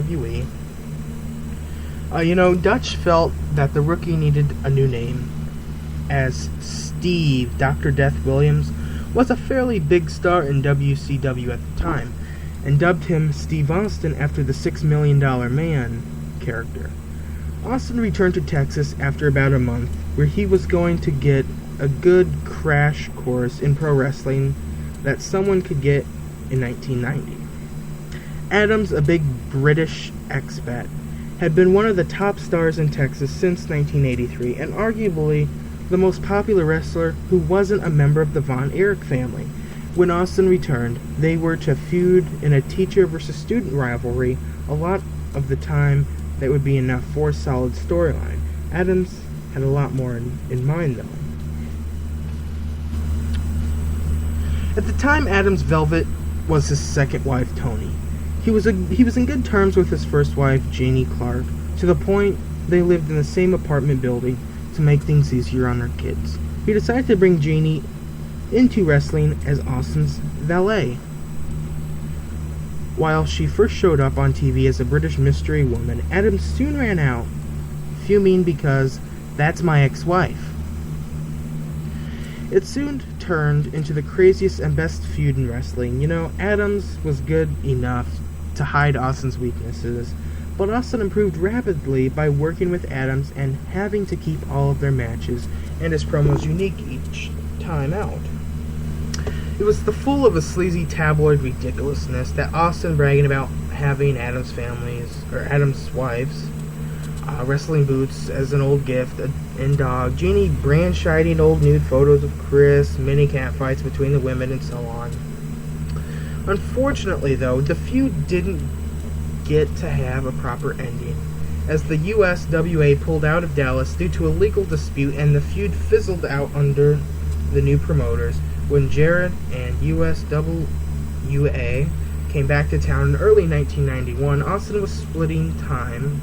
WWE. Dutch felt that the rookie needed a new name, as Steve Dr. Death Williams was a fairly big star in WCW at the time, and dubbed him Steve Austin after the $6 Million Man character. Austin returned to Texas after about a month, where he was going to get a good crash course in pro wrestling that someone could get in 1990. Adams, a big British expat, had been one of the top stars in Texas since 1983, and arguably the most popular wrestler who wasn't a member of the Von Erich family. When Austin returned, they were to feud in a teacher versus student rivalry. A lot of the time, that would be enough for a solid storyline. Adams had a lot more in mind, though. At the time, Adams' Velvet was his second wife, Tony. He was in good terms with his first wife, Janie Clark, to the point they lived in the same apartment building to make things easier on their kids. He decided to bring Janie into wrestling as Austin's valet. While she first showed up on TV as a British mystery woman, Adams soon ran out, fuming because that's my ex-wife. It soon turned into the craziest and best feud in wrestling. Adams was good enough to hide Austin's weaknesses, but Austin improved rapidly by working with Adams and having to keep all of their matches and his promos unique each time out. It was full of a sleazy tabloid ridiculousness that Austin bragging about having Adams' wives, wrestling boots as an old gift, and dog, Jeannie brand-shining old nude photos of Chris, mini catfights between the women, and so on. Unfortunately, though, the feud didn't get to have a proper ending, as the USWA pulled out of Dallas due to a legal dispute, and the feud fizzled out under the new promoters. When Jarrett and USWA came back to town in early 1991, Austin was splitting time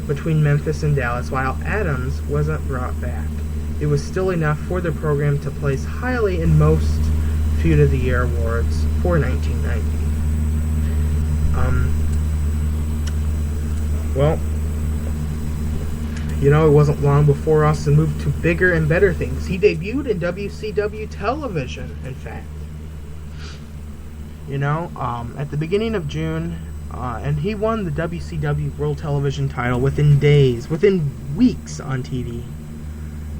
between Memphis and Dallas, while Adams wasn't brought back. It was still enough for the program to place highly in most Feud of the Year awards for 1990. It wasn't long before Austin moved to bigger and better things. He debuted in WCW television, in fact. At the beginning of June, and he won the WCW World Television title within weeks on TV.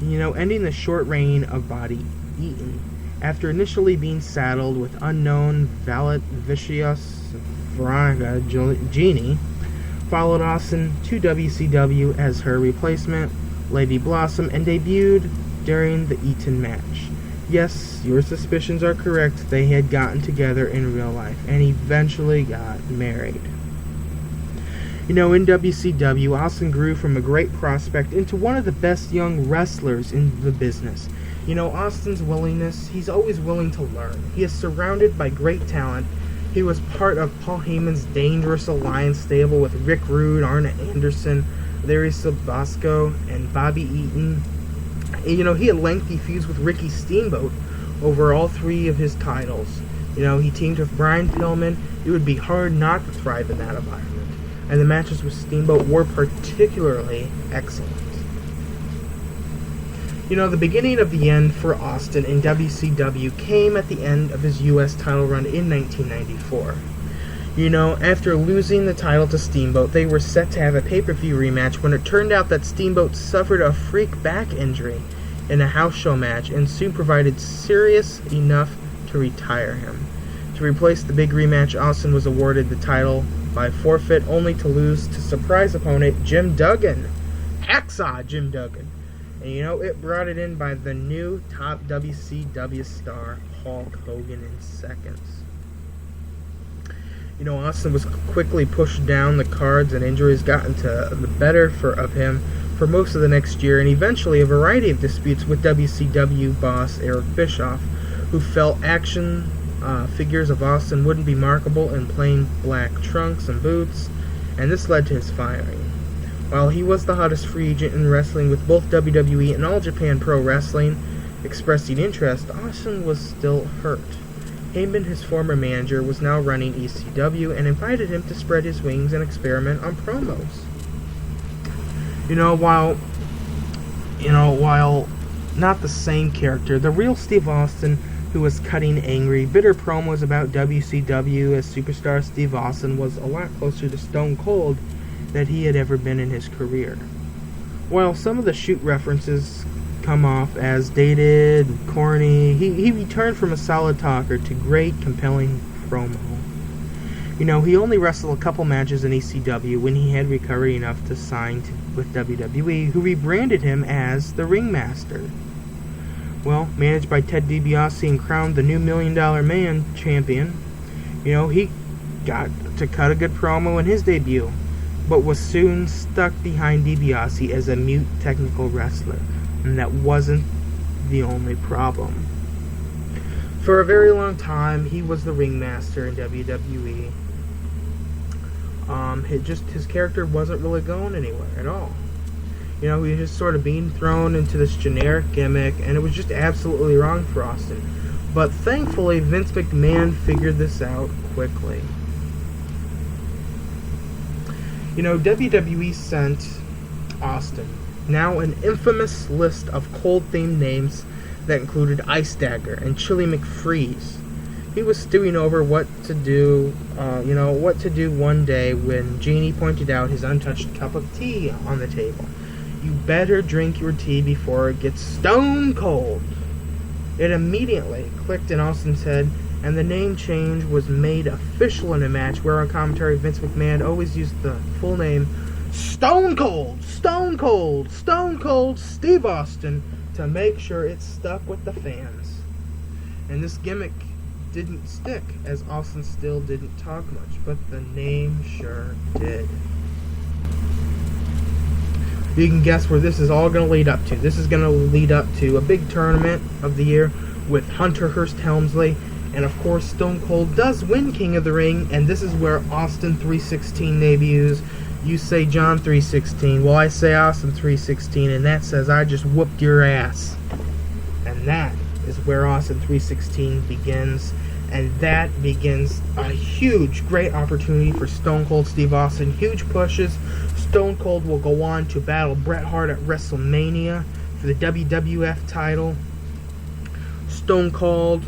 Ending the short reign of Bobby Eaton. After initially being saddled with unknown valet vicious Veronica Jeannie, followed Austin to WCW as her replacement, Lady Blossom, and debuted during the Eaton match. Yes, your suspicions are correct. They had gotten together in real life and eventually got married. In WCW, Austin grew from a great prospect into one of the best young wrestlers in the business. Austin's willingness, he's always willing to learn. He is surrounded by great talent. He was part of Paul Heyman's Dangerous Alliance stable with Rick Rude, Arn Anderson, Larry Sabasco, and Bobby Eaton. He had lengthy feuds with Ricky Steamboat over all three of his titles. He teamed with Brian Pillman. It would be hard not to thrive in that environment. And the matches with Steamboat were particularly excellent. The beginning of the end for Austin in WCW came at the end of his U.S. title run in 1994. After losing the title to Steamboat, they were set to have a pay-per-view rematch when it turned out that Steamboat suffered a freak back injury in a house show match and soon provided serious enough to retire him. To replace the big rematch, Austin was awarded the title by forfeit, only to lose to surprise opponent Jim Duggan. Hacksaw Jim Duggan. And it brought it in by the new top WCW star, Hulk Hogan, in seconds. Austin was quickly pushed down the cards, and injuries got into the better of him for most of the next year, and eventually a variety of disputes with WCW boss Eric Bischoff, who felt action figures of Austin wouldn't be marketable in plain black trunks and boots, and this led to his firing. While he was the hottest free agent in wrestling, with both WWE and All Japan Pro Wrestling expressing interest, Austin was still hurt. Heyman, his former manager, was now running ECW and invited him to spread his wings and experiment on promos. While not the same character, the real Steve Austin, who was cutting angry, bitter promos about WCW as superstar Steve Austin, was a lot closer to Stone Cold than he had ever been in his career. While some of the shoot references come off as dated, corny, he returned from a solid talker to great, compelling promo. He only wrestled a couple matches in ECW when he had recovered enough to sign with WWE, who rebranded him as the Ringmaster. Well, managed by Ted DiBiase and crowned the new $1 Million Man champion, he got to cut a good promo in his debut, but was soon stuck behind DiBiase as a mute technical wrestler, and that wasn't the only problem. For a very long time, he was the Ringmaster in WWE. His character wasn't really going anywhere at all. He was just sort of being thrown into this generic gimmick, and it was just absolutely wrong for Austin. But thankfully, Vince McMahon figured this out quickly. WWE sent Austin now an infamous list of cold-themed names that included Ice Dagger and Chili McFreeze. He was stewing over what to do one day when Jeannie pointed out his untouched cup of tea on the table. You better drink your tea before it gets stone cold. It immediately clicked in Austin's head, and the name change was made official in a match where on commentary Vince McMahon always used the full name Stone Cold Steve Austin to make sure it stuck with the fans. And this gimmick didn't stick, as Austin still didn't talk much, but the name sure did. You can guess where this is all going to lead up to. This is going to lead up to a big tournament of the year with Hunter Hearst Helmsley, and of course Stone Cold does win King of the Ring, and this is where Austin 316 debuts. You say John 316, well I say Austin 316, and that says I just whooped your ass. And that is where Austin 316 begins, and that begins a huge, great opportunity for Stone Cold Steve Austin. Huge pushes. Stone Cold will go on to battle Bret Hart at WrestleMania for the WWF title. Stone Cold,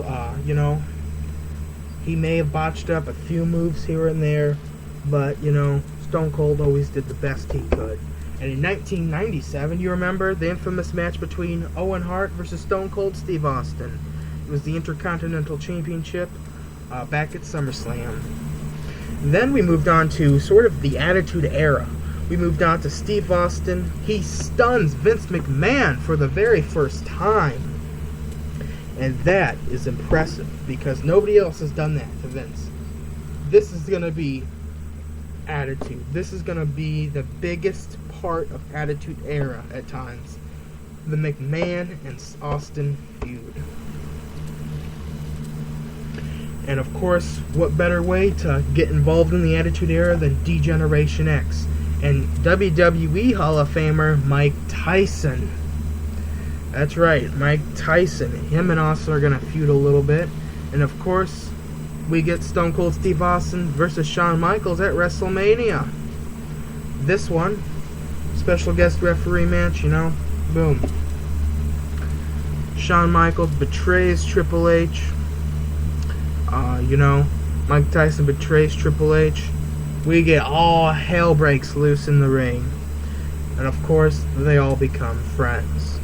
he may have botched up a few moves here and there, but, Stone Cold always did the best he could. And in 1997, you remember the infamous match between Owen Hart versus Stone Cold Steve Austin. It was the Intercontinental Championship back at SummerSlam. Then we moved on to sort of the Attitude Era. We moved on to Steve Austin. He stuns Vince McMahon for the very first time. And that is impressive because nobody else has done that to Vince. This is going to be Attitude. This is going to be the biggest part of Attitude Era at times. The McMahon and Austin feud. And of course, what better way to get involved in the Attitude Era than D-Generation X and WWE Hall of Famer Mike Tyson. That's right, Mike Tyson. Him and Austin are going to feud a little bit. And of course, we get Stone Cold Steve Austin versus Shawn Michaels at WrestleMania. This one, special guest referee match, boom. Shawn Michaels betrays Triple H. Mike Tyson betrays Triple H. We get all hell breaks loose in the ring. And of course, they all become friends.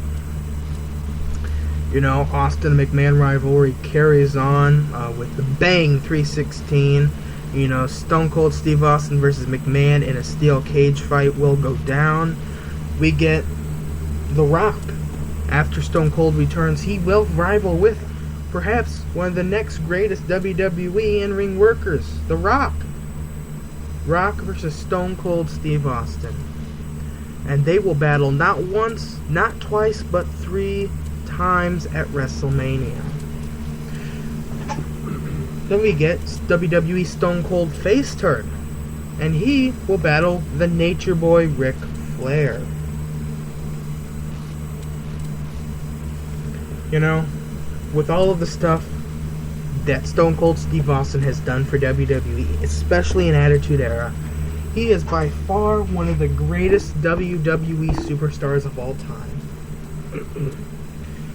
Austin McMahon rivalry carries on with the Bang 316. Stone Cold Steve Austin versus McMahon in a steel cage fight will go down. We get The Rock. After Stone Cold returns, he will rival with perhaps one of the next greatest WWE in-ring workers, The Rock. Rock versus Stone Cold Steve Austin. And they will battle not once, not twice, but 3 times at WrestleMania. Then we get WWE Stone Cold face turn, and he will battle the Nature Boy Ric Flair. With all of the stuff that Stone Cold Steve Austin has done for WWE, especially in Attitude Era. He is by far one of the greatest WWE superstars of all time.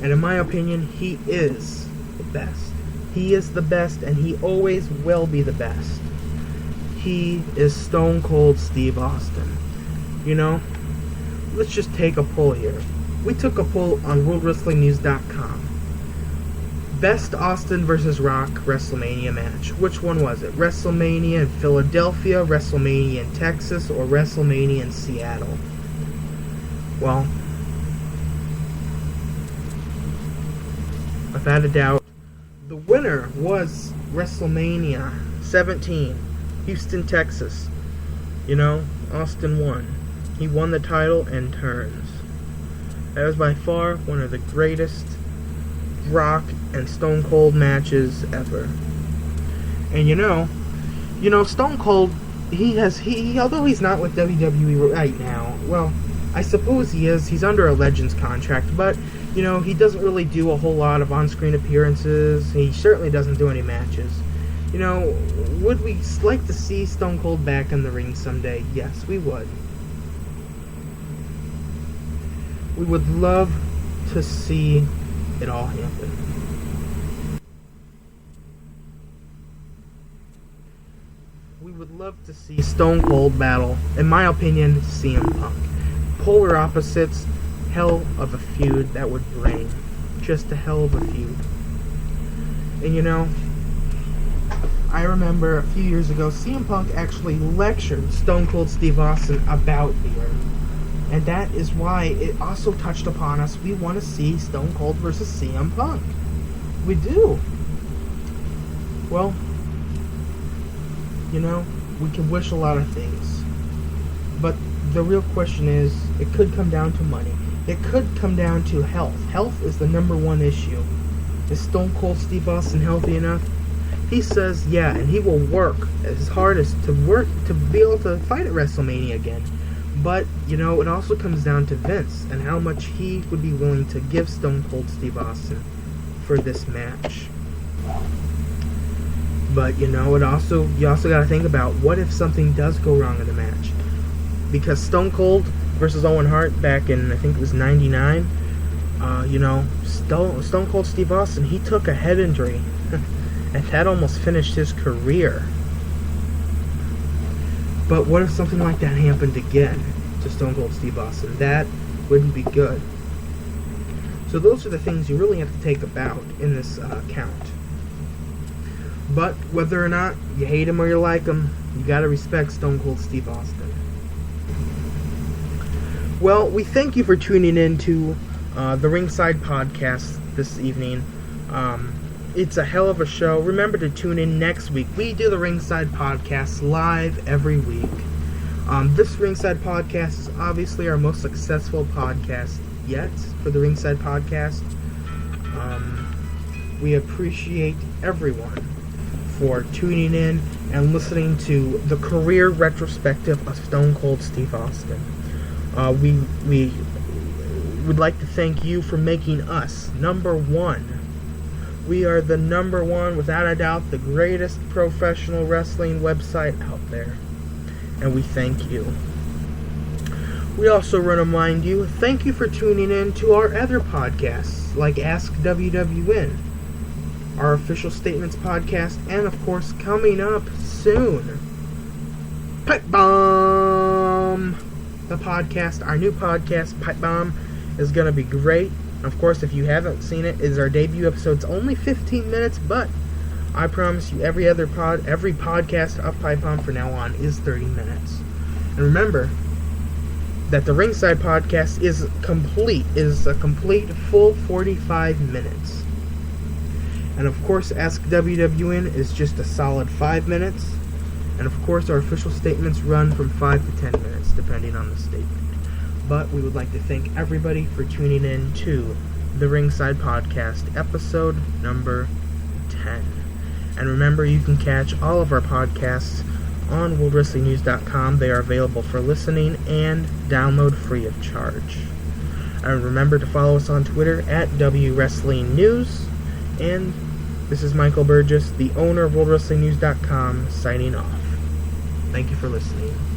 And in my opinion, he is the best. He is the best, and he always will be the best. He is Stone Cold Steve Austin. You know, let's just take a poll here. We took a poll on WorldWrestlingNews.com. Best Austin vs. Rock WrestleMania match. Which one was it? WrestleMania in Philadelphia, WrestleMania in Texas, or WrestleMania in Seattle? Well, without a doubt, the winner was WrestleMania 17, Houston, Texas. You know, Austin won. He won the title in turns. That was by far one of the greatest Rock and Stone Cold matches ever. And you know, Stone Cold, he although he's not with WWE right now, well, I suppose he is. He's under a Legends contract, but you know, he doesn't really do a whole lot of on-screen appearances. He certainly doesn't do any matches. You know, would we like to see Stone Cold back in the ring someday? Yes, we would. We would love to see it all happen. We would love to see Stone Cold battle, in my opinion, CM Punk. Polar opposites, hell of a feud that would bring. Just a hell of a feud. And you know, I remember a few years ago, CM Punk actually lectured Stone Cold Steve Austin about beer. And that is why it also touched upon us. We want to see Stone Cold versus CM Punk. We do. Well, you know, we can wish a lot of things. But the real question is, it could come down to money. It could come down to health. Health is the number one issue. Is Stone Cold Steve Austin healthy enough? He says yeah, and he will work as hard as to be able to fight at WrestleMania again. But, you know, it also comes down to Vince and how much he would be willing to give Stone Cold Steve Austin for this match. But, you know, you also got to think about, what if something does go wrong in the match? Because Stone Cold versus Owen Hart back in, I think it was 99, you know, Stone Cold Steve Austin, he took a head injury. And that almost finished his career. But what if something like that happened again to Stone Cold Steve Austin? That wouldn't be good. So those are the things you really have to take about in this count. But whether or not you hate him or you like him, you gotta respect Stone Cold Steve Austin. Well, we thank you for tuning in to the Ringside Podcast this evening. It's a hell of a show. Remember to tune in next week. We do the Ringside Podcast live every week. This Ringside Podcast is obviously our most successful podcast yet for the Ringside Podcast. We appreciate everyone for tuning in and listening to the career retrospective of Stone Cold Steve Austin. We would like to thank you for making us number one. We are the number one, without a doubt, the greatest professional wrestling website out there. And we thank you. We also want to remind you, thank you for tuning in to our other podcasts, like Ask WWN, our Official Statements podcast, and of course, coming up soon, Pipe Bomb! The podcast, our new podcast, Pipe Bomb, is going to be great. Of course, if you haven't seen it, it's our debut episode. It's only 15 minutes, but I promise you every podcast of Pipe Bomb from now on is 30 minutes. And remember that the Ringside Podcast is a complete full 45 minutes. And of course, Ask WWN is just a solid 5 minutes. And of course, our official statements run from 5 to 10 minutes, depending on the statement. But we would like to thank everybody for tuning in to the Ringside Podcast, episode number 10. And remember, you can catch all of our podcasts on WorldWrestlingNews.com. They are available for listening and download free of charge. And remember to follow us on Twitter at WWrestlingNews. And This is Michael Burgess, the owner of WorldWrestlingNews.com, signing off. Thank you for listening.